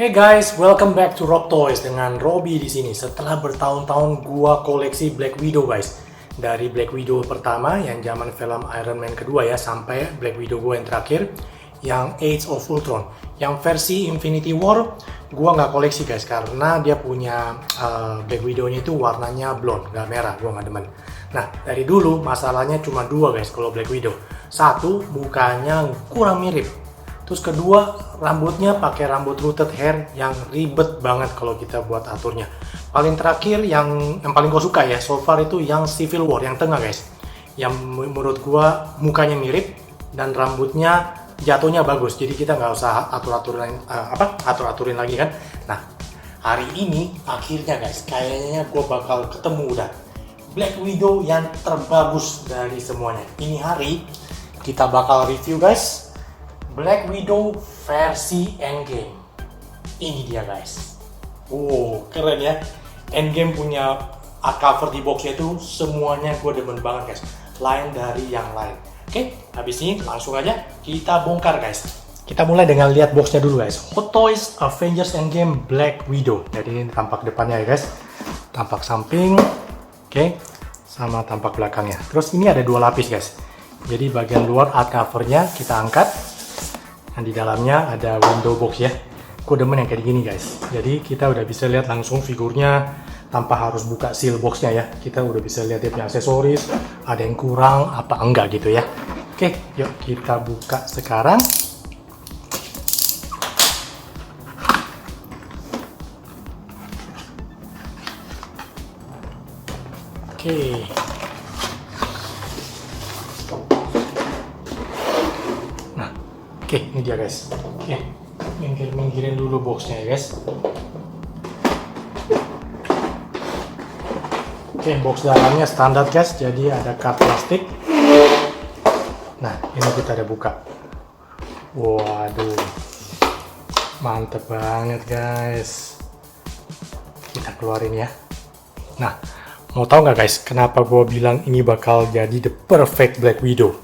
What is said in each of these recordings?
Hey guys, welcome back to Rob Toys dengan Robby di sini. Setelah bertahun-tahun gua koleksi Black Widow guys. Dari Black Widow pertama yang zaman film Iron Man kedua ya sampai Black Widow gua yang terakhir yang Age of Ultron. Yang versi Infinity War gua nggak koleksi guys karena dia punya Black Widow-nya itu warnanya blonde, nggak merah, gua nggak demen. Nah, dari dulu masalahnya cuma dua guys kalau Black Widow. Satu, mukanya kurang mirip. Terus kedua, rambutnya pakai rambut rooted hair yang ribet banget kalau kita buat aturnya. Paling terakhir yang paling gue suka ya, so far itu yang Civil War, yang tengah guys. Yang menurut gue mukanya mirip dan rambutnya jatuhnya bagus. Jadi kita nggak usah atur-aturin lagi kan. Nah, hari ini akhirnya guys, kayaknya gue bakal ketemu udah Black Widow yang terbagus dari semuanya. Ini hari kita bakal review guys. Black Widow versi Endgame. Ini dia guys. Wow, keren ya. Endgame punya cover di boxnya itu semuanya gue demen banget guys. Lain dari yang lain. Oke, habis ini langsung aja kita bongkar guys. Kita mulai dengan lihat boxnya dulu guys. Hot Toys Avengers Endgame Black Widow. Jadi ini tampak depannya ya guys. Tampak samping. Oke, sama tampak belakangnya. Terus ini ada dua lapis guys. Jadi bagian luar hardcovernya kita angkat. Nah, di dalamnya ada window box ya. Gue demen yang kayak gini guys. Jadi kita udah bisa lihat langsung figurnya tanpa harus buka seal boxnya ya. Kita udah bisa lihat dia punya aksesoris, ada yang kurang apa enggak gitu ya. Oke, yuk kita buka sekarang. Oke. Oke, ini dia guys. Oke, minggirin dulu boxnya ya guys. Oke, box dalamnya standar guys, jadi ada kart plastik. Nah, ini kita ada buka. Waduh, mantep banget guys. Kita keluarin ya. Nah, mau tahu nggak guys, kenapa gue bilang ini bakal jadi the perfect Black Widow?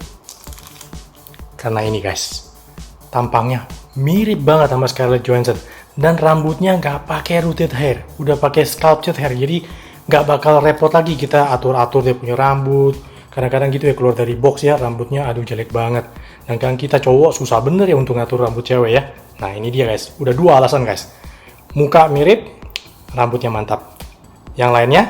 Karena ini guys. Tampangnya mirip banget sama Scarlett Johansson dan rambutnya nggak pakai rooted hair, udah pakai sculpted hair, jadi nggak bakal repot lagi kita atur-atur dia punya rambut. Kadang-kadang gitu ya keluar dari box ya rambutnya aduh jelek banget. Dan kan kita cowok susah bener ya untuk ngatur rambut cewek ya. Nah ini dia guys, udah dua alasan guys. Muka mirip, rambutnya mantap. Yang lainnya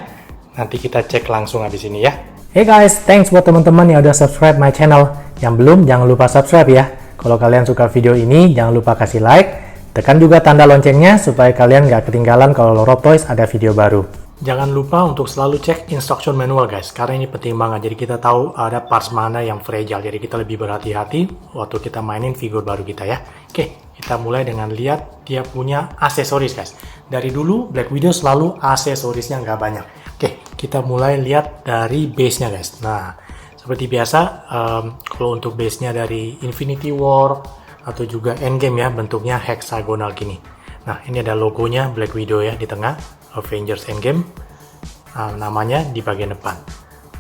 nanti kita cek langsung habis ini ya. Hey guys, thanks buat teman-teman yang udah subscribe my channel. Yang belum jangan lupa subscribe ya. Kalau kalian suka video ini, jangan lupa kasih like, tekan juga tanda loncengnya supaya kalian nggak ketinggalan kalau Rob Toys ada video baru. Jangan lupa untuk selalu cek instruction manual guys, karena ini penting banget. Jadi kita tahu ada parts mana yang fragile, jadi kita lebih berhati-hati waktu kita mainin figur baru kita ya. Oke, kita mulai dengan lihat dia punya aksesoris guys. Dari dulu Black Widow selalu aksesorisnya nggak banyak. Oke, kita mulai lihat dari base-nya guys. Nah, seperti biasa, kalau untuk base-nya dari Infinity War atau juga Endgame ya, bentuknya hexagonal gini. Nah, ini ada logonya Black Widow ya di tengah, Avengers Endgame. Namanya di bagian depan.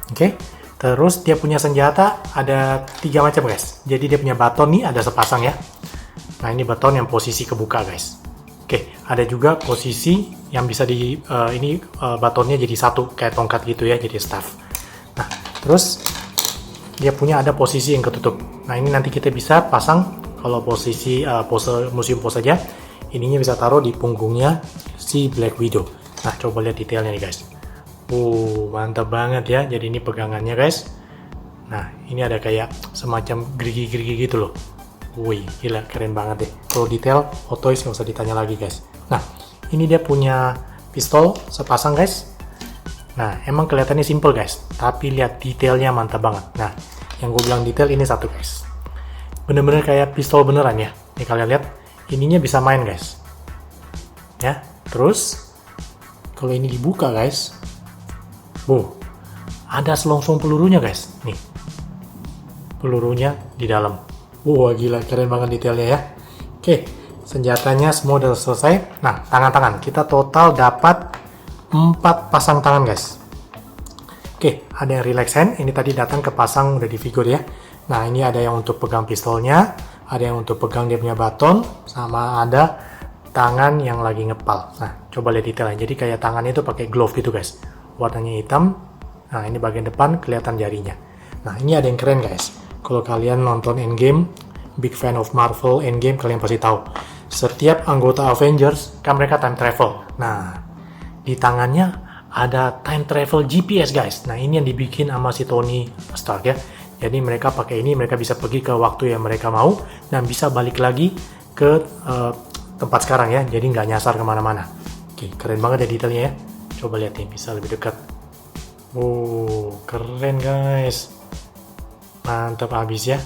Oke, terus dia punya senjata ada 3 macam guys. Jadi dia punya baton nih, ada sepasang ya. Nah, ini baton yang posisi kebuka guys. Oke, ada juga posisi yang bisa batonnya jadi satu, kayak tongkat gitu ya, jadi staff. Nah, terus dia punya ada posisi yang ketutup. Nah ini nanti kita bisa pasang kalau posisi museum pose aja. Ininya bisa taruh di punggungnya si Black Widow. Nah coba lihat detailnya nih guys. Mantap banget ya. Jadi ini pegangannya guys. Nah ini ada kayak semacam gerigi-gerigi gitu loh. Wih gila keren banget deh. Kalau detail Hot Toys nggak usah ditanya lagi guys. Nah ini dia punya pistol sepasang guys. Nah, emang kelihatannya simple guys, tapi lihat detailnya mantap banget. Nah, yang gue bilang detail ini satu guys. Bener-bener kayak pistol beneran ya. Nih kalian lihat, ininya bisa main guys. Ya, terus kalau ini dibuka guys, ada selongsong pelurunya guys. Nih, pelurunya di dalam. Gila keren banget detailnya ya. Oke, senjatanya semua udah selesai. Nah, tangan-tangan kita total dapat 4 pasang tangan guys. Oke, ada yang relax hand. Ini tadi datang ke pasang udah di figur ya. Nah ini ada yang untuk pegang pistolnya, ada yang untuk pegang dia punya baton, sama ada tangan yang lagi ngepal. Nah, coba lihat detailnya. Jadi kayak tangannya itu pakai glove gitu guys. Warnanya hitam. Nah, ini bagian depan kelihatan jarinya. Nah, ini ada yang keren guys. Kalau kalian nonton Endgame, big fan of Marvel Endgame, kalian pasti tahu. Setiap anggota Avengers kan mereka time travel. Nah, di tangannya ada time travel GPS guys. Nah, ini yang dibikin sama si Tony Stark ya. Jadi mereka pakai ini, mereka bisa pergi ke waktu yang mereka mau dan bisa balik lagi ke tempat sekarang ya. Jadi nggak nyasar kemana-mana. Oke, keren banget ya detailnya ya. Coba lihat nih, bisa lebih dekat. Oh, keren guys. Mantap habis ya.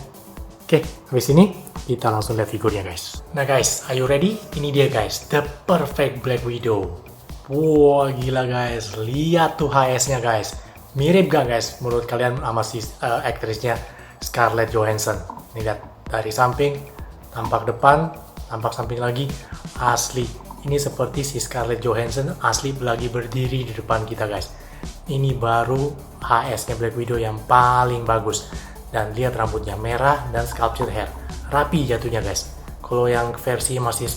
Oke, habis ini kita langsung lihat figurnya guys. Nah guys, are you ready? Ini dia guys, the perfect Black Widow. Wow, gila guys. Lihat tuh HS-nya guys. Mirip gak guys menurut kalian sama si aktrisnya Scarlett Johansson? Nih lihat, dari samping, tampak depan, tampak samping lagi. Asli, ini seperti si Scarlett Johansson asli lagi berdiri di depan kita guys. Ini baru HS-nya Black Widow yang paling bagus. Dan lihat rambutnya merah dan sculpted hair. Rapi jatuhnya guys. Kalau yang versi masih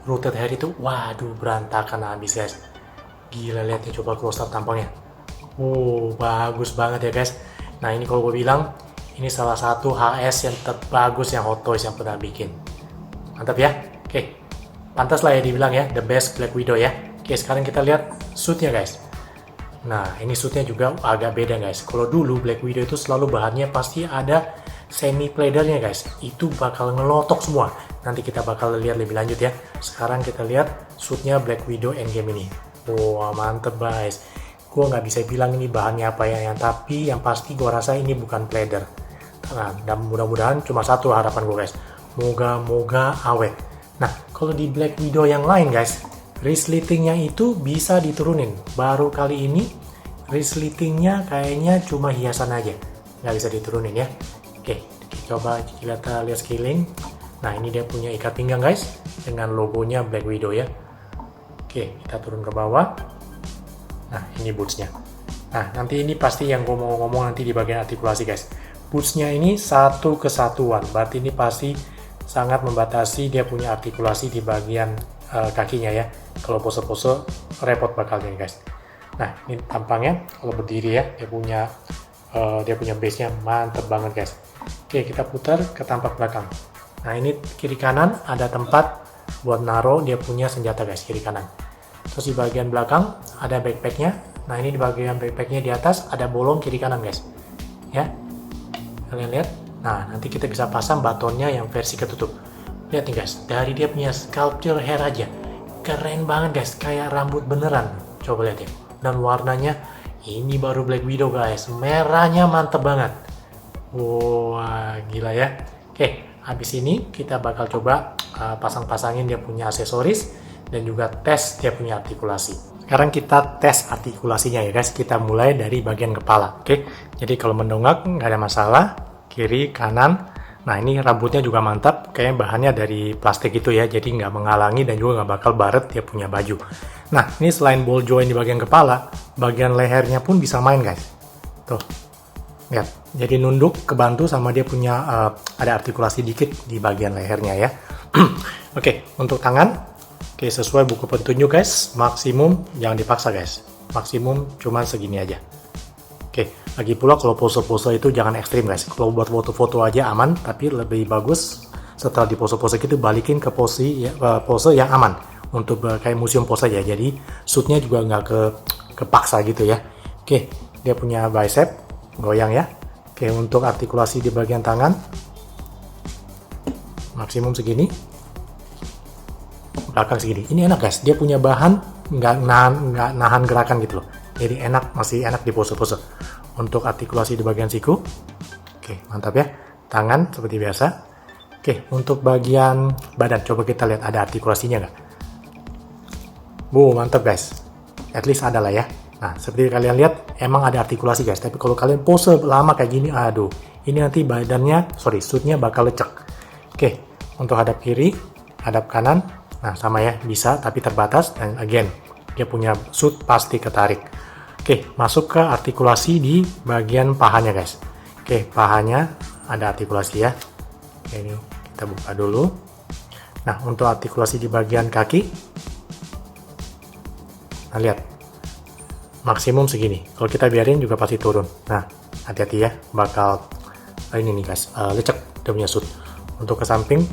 rooted hair itu, waduh berantakan habis guys. Gila, lihatnya, coba close up tampangnya. Bagus banget ya guys. Nah, ini kalau gue bilang, ini salah satu HS yang terbagus yang Hot Toys yang pernah bikin. Mantap ya. Oke, pantas lah ya dibilang ya, the best Black Widow ya. Oke, sekarang kita lihat suitnya guys. Nah, ini suitnya juga agak beda guys. Kalau dulu Black Widow itu selalu bahannya pasti ada semi pleathernya guys. Itu bakal ngelotok semua. Nanti kita bakal lihat lebih lanjut ya. Sekarang kita lihat suitnya Black Widow Endgame ini. Wah, mantep guys. Gue nggak bisa bilang ini bahannya apa ya, tapi yang pasti gue rasa ini bukan pleather. Nah, dan mudah-mudahan cuma satu harapan gue guys. Moga-moga awet. Nah, kalau di Black Widow yang lain guys, resletingnya itu bisa diturunin. Baru kali ini resletingnya kayaknya cuma hiasan aja, nggak bisa diturunin ya. Oke, coba kita lihat sekeliling. Nah, ini dia punya ikat pinggang guys dengan logonya Black Widow ya. Oke, kita turun ke bawah. Nah, ini bootsnya. Nah, nanti ini pasti yang gue mau ngomong nanti di bagian artikulasi guys. Bootsnya ini satu kesatuan, berarti ini pasti sangat membatasi dia punya artikulasi di bagian kakinya ya. Kalau pose-pose repot bakalnya guys. Nah, ini tampangnya kalau berdiri ya, dia punya base-nya mantep banget guys. Oke, kita putar ke tampak belakang. Nah, ini kiri kanan ada tempat buat naruh dia punya senjata guys, kiri kanan. Terus di bagian belakang ada backpacknya. Nah, ini di bagian backpacknya di atas ada bolong kiri kanan guys. Ya, kalian lihat. Nah, nanti kita bisa pasang batonnya yang versi ketutup. Lihat nih guys, dari dia punya sculpture hair aja, keren banget guys, kayak rambut beneran. Coba lihat ya. Dan warnanya ini baru Black Widow guys, merahnya mantep banget. Wah, gila ya. Oke, habis ini kita bakal coba pasang-pasangin dia punya aksesoris dan juga tes dia punya artikulasi. Sekarang kita tes artikulasinya ya guys. Kita mulai dari bagian kepala. Oke, jadi kalau mendongak nggak ada masalah, kiri kanan. Nah, ini rambutnya juga mantap, kayaknya bahannya dari plastik itu ya, jadi nggak menghalangi dan juga nggak bakal baret dia punya baju. Nah, ini selain ball joint di bagian kepala, bagian lehernya pun bisa main guys. Tuh, lihat, jadi nunduk kebantu sama dia punya ada artikulasi dikit di bagian lehernya ya. Oke, untuk tangan. Oke, sesuai buku petunjuk guys, maksimum jangan dipaksa guys. Maksimum cuman segini aja. Oke, lagi pula kalau pose-pose itu jangan ekstrim guys. Kalau buat foto-foto aja aman, tapi lebih bagus setelah di pose-pose gitu balikin ke pose yang aman. Untuk kayak museum pose aja. Jadi shootnya juga nggak kepaksa gitu ya. Oke, dia punya bicep, goyang ya. Oke, untuk artikulasi di bagian tangan, maksimum segini. Belakang segini. Ini enak guys, dia punya bahan nggak nahan gerakan gitu loh. Jadi enak, masih enak di pose-pose. Untuk artikulasi di bagian siku, oke mantap ya. Tangan seperti biasa. Oke, untuk bagian badan coba kita lihat ada artikulasinya nggak? Mantap guys. At least ada lah ya. Nah, seperti kalian lihat emang ada artikulasi guys. Tapi kalau kalian pose lama kayak gini, aduh, ini nanti suitnya bakal lecek. Oke, untuk hadap kiri, hadap kanan. Nah, sama ya, bisa tapi terbatas. Dan again, dia punya suit pasti ketarik. Oke, masuk ke artikulasi di bagian pahanya guys. Oke, pahanya ada artikulasi ya. Oke, ini kita buka dulu. Nah, untuk artikulasi di bagian kaki, nah lihat, maksimum segini. Kalau kita biarin juga pasti turun. Nah, hati-hati ya, bakal ini nih guys, lecek dia punya shoot. Untuk ke samping,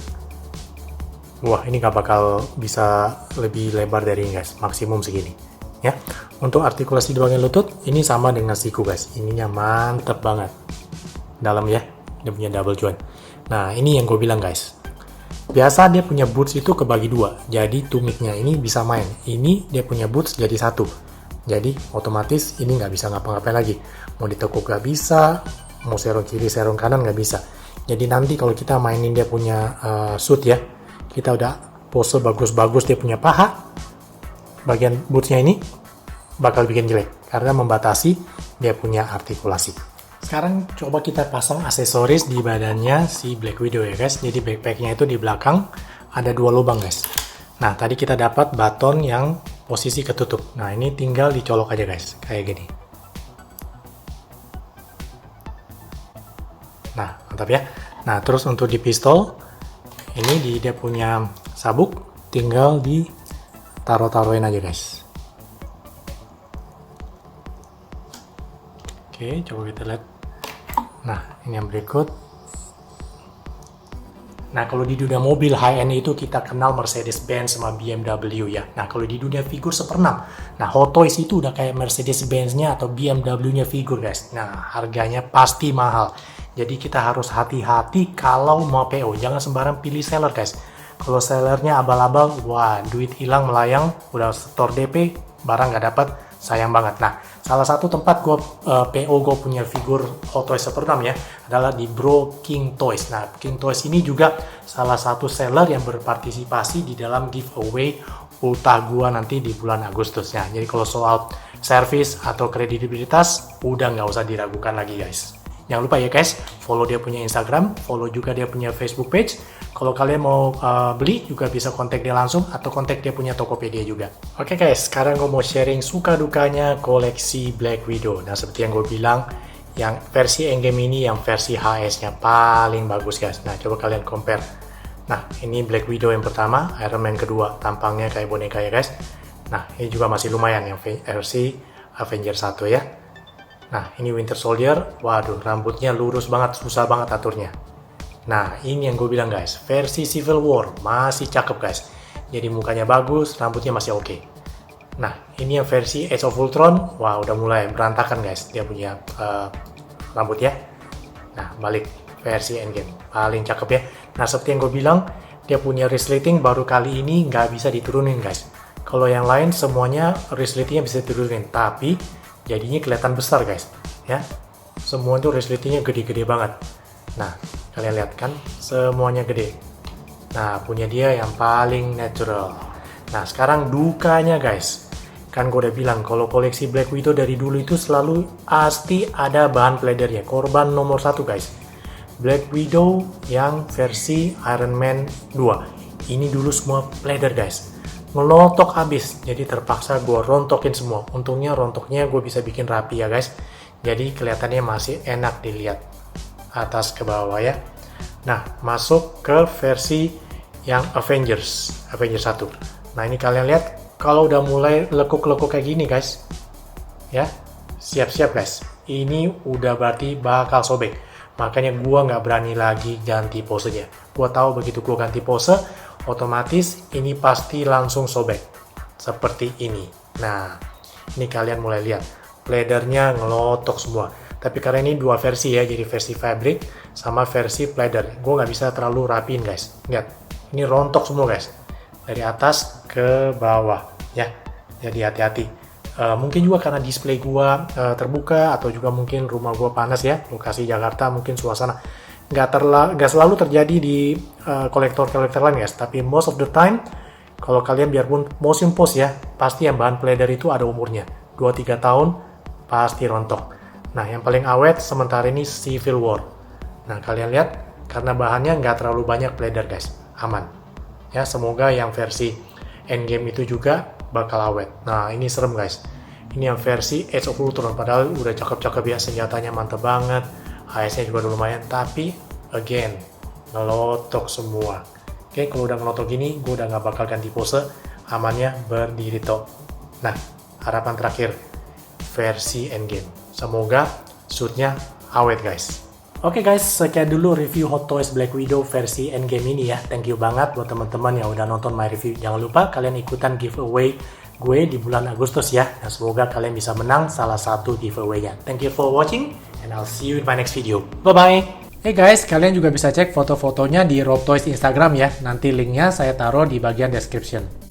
wah ini nggak bakal bisa lebih lebar dari ini guys, maksimum segini. Ya, untuk artikulasi di bagian lutut, ini sama dengan siku guys. Ininya mantep banget, dalam ya, dia punya double joint. Nah, ini yang gue bilang guys. Biasa dia punya boots itu kebagi dua, jadi tumiknya ini bisa main. Ini dia punya boots jadi satu, jadi otomatis ini nggak bisa ngapa-ngapain lagi. Mau ditekuk nggak bisa, mau serong kiri serong kanan nggak bisa. Jadi nanti kalau kita mainin dia punya shoot ya, kita udah pose bagus-bagus dia punya paha, bagian bootsnya ini bakal bikin jelek karena membatasi dia punya artikulasi. Sekarang coba kita pasang aksesoris di badannya si Black Widow ya guys. Jadi backpacknya itu di belakang ada 2 lubang guys. Nah tadi kita dapat baton yang posisi ketutup. Nah ini tinggal dicolok aja guys, kayak gini. Nah mantap ya. Nah terus untuk di pistol, ini dia punya sabuk, tinggal ditaruh-taruhin aja guys. Oke, coba kita lihat. Nah, ini yang berikut. Nah, kalau di dunia mobil high-end itu kita kenal Mercedes-Benz sama BMW ya. Nah, kalau di dunia figur 1/6. Nah, Hot Toys itu udah kayak Mercedes-Benz-nya atau BMW-nya figur, guys. Nah, harganya pasti mahal. Jadi kita harus hati-hati kalau mau PO. Jangan sembarang pilih seller, guys. Kalau sellernya abal-abal, wah, duit hilang melayang, udah setor DP, barang nggak dapat, sayang banget. Nah, salah satu tempat gue PO gue punya figur Hot Toys 1/6 ya, adalah di Bro King Toys. Nah, King Toys ini juga salah satu seller yang berpartisipasi di dalam giveaway ultah gue nanti di bulan Agustus ya. Jadi kalau soal service atau kredibilitas, udah nggak usah diragukan lagi guys. Jangan lupa ya guys, follow dia punya Instagram, follow juga dia punya Facebook page. Kalau kalian mau beli juga bisa kontak dia langsung atau kontak dia punya Tokopedia juga. Oke guys, sekarang gue mau sharing suka dukanya koleksi Black Widow. Nah seperti yang gue bilang, yang versi endgame ini yang versi HS-nya paling bagus guys. Nah coba kalian compare. Nah ini Black Widow yang pertama, Iron Man kedua, tampangnya kayak boneka ya guys. Nah ini juga masih lumayan yang versi Avenger 1 ya. Nah ini Winter Soldier, waduh rambutnya lurus banget, susah banget aturnya. Nah ini yang gue bilang guys, versi Civil War masih cakep guys. Jadi mukanya bagus, rambutnya masih oke. Nah ini yang versi Age of Ultron, wah udah mulai berantakan guys, dia punya rambut ya. Nah balik versi Endgame, paling cakep ya. Nah seperti yang gue bilang, dia punya resleting baru kali ini nggak bisa diturunin guys. Kalau yang lain semuanya resletingnya bisa diturunin, tapi jadinya kelihatan besar guys ya, semua itu resletingnya gede-gede banget. Nah kalian lihat kan semuanya gede. Nah punya dia yang paling natural. Nah sekarang dukanya guys, kan gue udah bilang kalau koleksi Black Widow dari dulu itu selalu pasti ada bahan pleadernya, korban nomor 1 guys. Black Widow yang versi Iron Man 2 ini dulu semua pleather guys, ngelotok habis, jadi terpaksa gue rontokin semua. Untungnya rontoknya gue bisa bikin rapi ya guys, jadi kelihatannya masih enak dilihat atas ke bawah ya. Nah masuk ke versi yang Avengers 1. Nah ini kalian lihat kalau udah mulai lekuk-lekuk kayak gini guys ya, siap-siap guys, ini udah berarti bakal sobek. Makanya gue nggak berani lagi ganti posenya. Gue tahu begitu gue ganti pose, otomatis ini pasti langsung sobek seperti ini. Nah ini kalian mulai lihat pleathernya ngelotok semua, tapi karena ini dua versi ya, jadi versi fabric sama versi pleather, gue nggak bisa terlalu rapiin guys. Lihat ini rontok semua guys dari atas ke bawah ya, jadi hati-hati. Mungkin juga karena display gue terbuka, atau juga mungkin rumah gue panas ya, lokasi Jakarta, mungkin suasana nggak selalu terjadi di kolektor-kolektor lain guys, tapi most of the time kalau kalian biarpun motion post ya, pasti yang bahan pleather itu ada umurnya 2-3 tahun pasti rontok. Nah yang paling awet sementara ini Civil War. Nah kalian lihat karena bahannya nggak terlalu banyak pleather guys, aman ya. Semoga yang versi Endgame itu juga bakal awet. Nah ini serem guys, ini yang versi Age of Ultron, padahal udah cakep-cakep ya, senjatanya mantep banget, HS-nya juga udah lumayan, tapi again ngelotok semua Oke, kalau udah ngelotok gini, gue udah nggak bakal ganti pose, amannya berdiri tok. Nah, harapan terakhir, versi endgame. Semoga suitnya awet guys. Oke guys, sekian dulu review Hot Toys Black Widow versi endgame ini ya. Thank you banget buat teman-teman yang udah nonton my review. Jangan lupa kalian ikutan giveaway gue di bulan Agustus ya. Dan semoga kalian bisa menang salah satu giveaway-nya. Thank you for watching and I'll see you in my next video. Bye-bye! Hey guys, kalian juga bisa cek foto-fotonya di Rob Toys Instagram ya. Nanti linknya saya taruh di bagian description.